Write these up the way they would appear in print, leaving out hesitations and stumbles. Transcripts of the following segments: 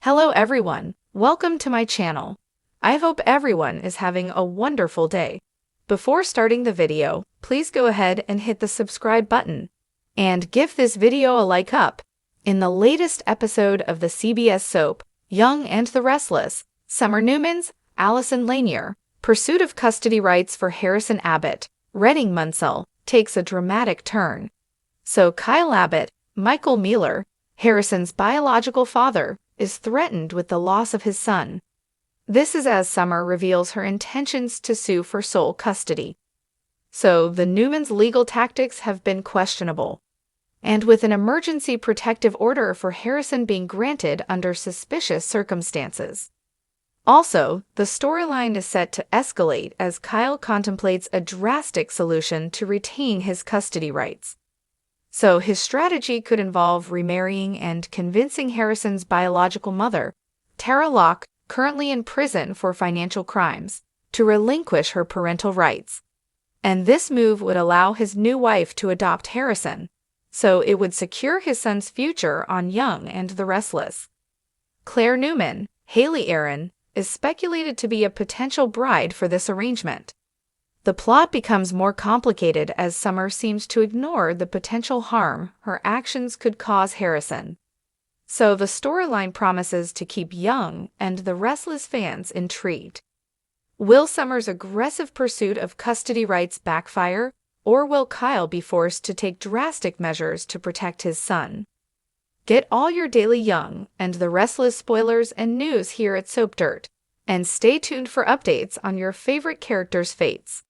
Hello everyone, welcome to my channel. I hope everyone is having a wonderful day. Before starting the video, please go ahead and hit the subscribe button and give this video a like up. In the latest episode of the CBS soap, Young and the Restless, Summer Newman's Allison Lanier, pursuit of custody rights for Harrison Abbott, Redding Munsell, takes a dramatic turn. So Kyle Abbott, Michael Mealer, Harrison's biological father, is threatened with the loss of his son. This is as Summer reveals her intentions to sue for sole custody. So the Newmans' legal tactics have been questionable. And with an emergency protective order for Harrison being granted under suspicious circumstances. Also, the storyline is set to escalate as Kyle contemplates a drastic solution to retain his custody rights. So his strategy could involve remarrying and convincing Harrison's biological mother, Tara Locke, currently in prison for financial crimes, to relinquish her parental rights. And this move would allow his new wife to adopt Harrison, so it would secure his son's future on Young and the Restless. Claire Newman, Haley Aaron, is speculated to be a potential bride for this arrangement. The plot becomes more complicated as Summer seems to ignore the potential harm her actions could cause Harrison. So the storyline promises to keep Young and the Restless fans intrigued. Will Summer's aggressive pursuit of custody rights backfire, or will Kyle be forced to take drastic measures to protect his son? Get all your daily Young and the Restless spoilers and news here at Soap Dirt, and stay tuned for updates on your favorite characters' fates.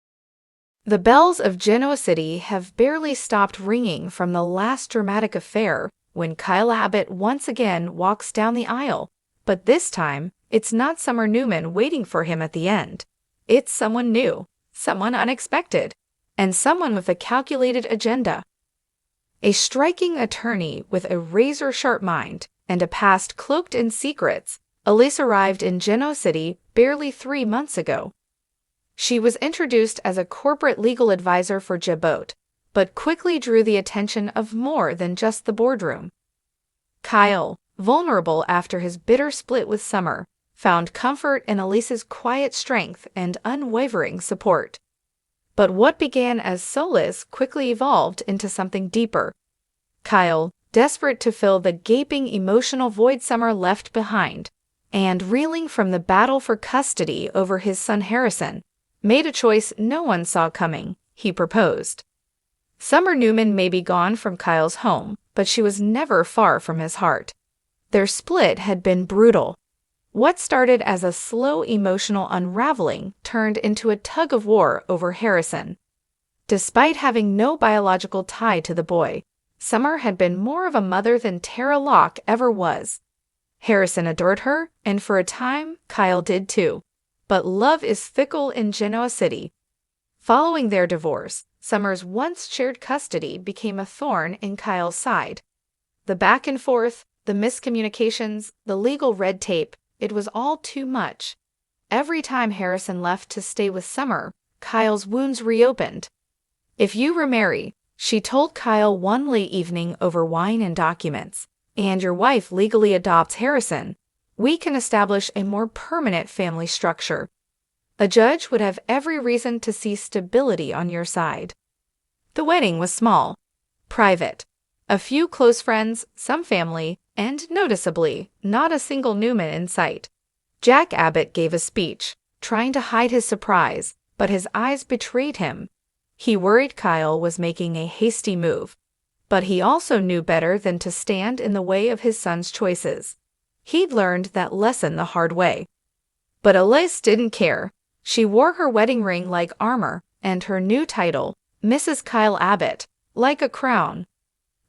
The bells of Genoa City have barely stopped ringing from the last dramatic affair when Kyle Abbott once again walks down the aisle, but this time, it's not Summer Newman waiting for him at the end. It's someone new, someone unexpected, and someone with a calculated agenda. A striking attorney with a razor-sharp mind and a past cloaked in secrets, Elise arrived in Genoa City barely 3 months ago. She was introduced as a corporate legal advisor for Jabot, but quickly drew the attention of more than just the boardroom. Kyle, vulnerable after his bitter split with Summer, found comfort in Elise's quiet strength and unwavering support. But what began as solace quickly evolved into something deeper. Kyle, desperate to fill the gaping emotional void Summer left behind, and reeling from the battle for custody over his son Harrison, made a choice no one saw coming. He proposed. Summer Newman may be gone from Kyle's home, but she was never far from his heart. Their split had been brutal. What started as a slow emotional unraveling turned into a tug-of-war over Harrison. Despite having no biological tie to the boy, Summer had been more of a mother than Tara Locke ever was. Harrison adored her, and for a time, Kyle did too. But love is fickle in Genoa City. Following their divorce, Summer's once shared custody became a thorn in Kyle's side. The back and forth, the miscommunications, the legal red tape, it was all too much. Every time Harrison left to stay with Summer, Kyle's wounds reopened. "If you remarry," she told Kyle one late evening over wine and documents, "and your wife legally adopts Harrison, we can establish a more permanent family structure. A judge would have every reason to see stability on your side." The wedding was small, private. A few close friends, some family, and noticeably, not a single Newman in sight. Jack Abbott gave a speech, trying to hide his surprise, but his eyes betrayed him. He worried Kyle was making a hasty move, but he also knew better than to stand in the way of his son's choices. He'd learned that lesson the hard way. But Elise didn't care. She wore her wedding ring like armor, and her new title, Mrs. Kyle Abbott, like a crown.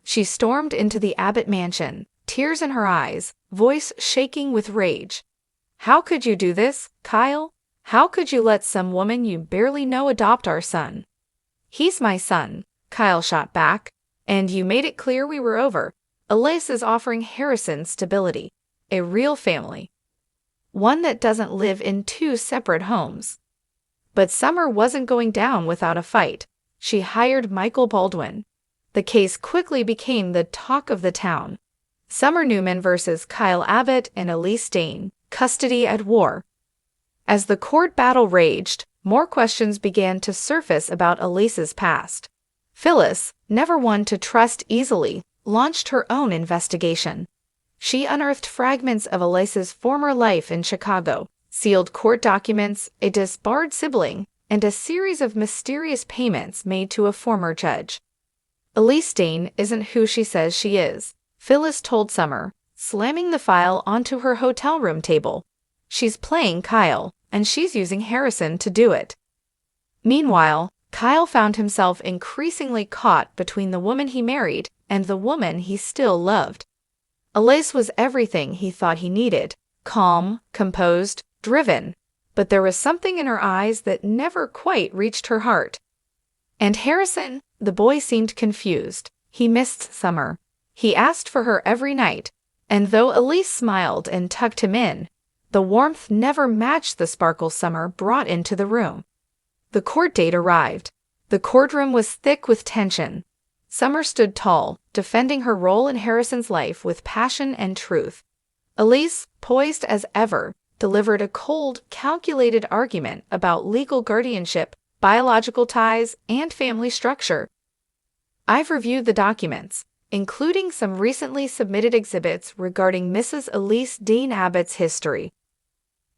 She stormed into the Abbott mansion, tears in her eyes, voice shaking with rage. "How could you do this, Kyle? How could you let some woman you barely know adopt our son?" "He's my son," Kyle shot back, "and you made it clear we were over. Elise is offering Harrison stability. A real family. One that doesn't live in 2 separate homes." But Summer wasn't going down without a fight. She hired Michael Baldwin. The case quickly became the talk of the town. Summer Newman versus Kyle Abbott and Elise Dane, custody at war. As the court battle raged, more questions began to surface about Elise's past. Phyllis, never one to trust easily, launched her own investigation. She unearthed fragments of Elise's former life in Chicago, sealed court documents, a disbarred sibling, and a series of mysterious payments made to a former judge. Elise Dane isn't who she says she is, Phyllis told Summer, slamming the file onto her hotel room table. She's playing Kyle, and she's using Harrison to do it. Meanwhile, Kyle found himself increasingly caught between the woman he married and the woman he still loved. Elise was everything he thought he needed, calm, composed, driven, but there was something in her eyes that never quite reached her heart. And Harrison, the boy seemed confused. He missed Summer. He asked for her every night, and though Elise smiled and tucked him in, the warmth never matched the sparkle Summer brought into the room. The court date arrived. The courtroom was thick with tension. Summer stood tall, defending her role in Harrison's life with passion and truth. Elise, poised as ever, delivered a cold, calculated argument about legal guardianship, biological ties, and family structure. I've reviewed the documents, including some recently submitted exhibits regarding Mrs. Elise Dane Abbott's history.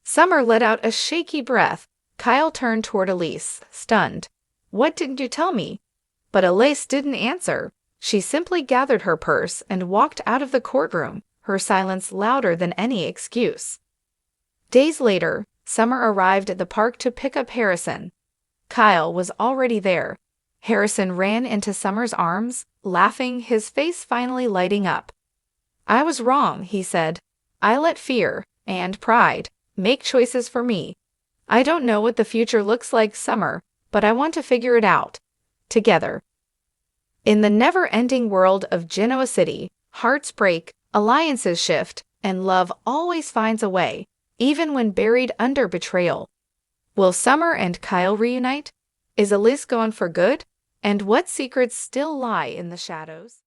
Summer let out a shaky breath. Kyle turned toward Elise, stunned. "What didn't you tell me?" But Elise didn't answer. She simply gathered her purse and walked out of the courtroom, her silence louder than any excuse. Days later, Summer arrived at the park to pick up Harrison. Kyle was already there. Harrison ran into Summer's arms, laughing, his face finally lighting up. "I was wrong," he said. "I let fear and pride make choices for me. I don't know what the future looks like, Summer, but I want to figure it out. Together." In the never-ending world of Genoa City, hearts break, alliances shift, and love always finds a way, even when buried under betrayal. Will Summer and Kyle reunite? Is Elise gone for good? And what secrets still lie in the shadows?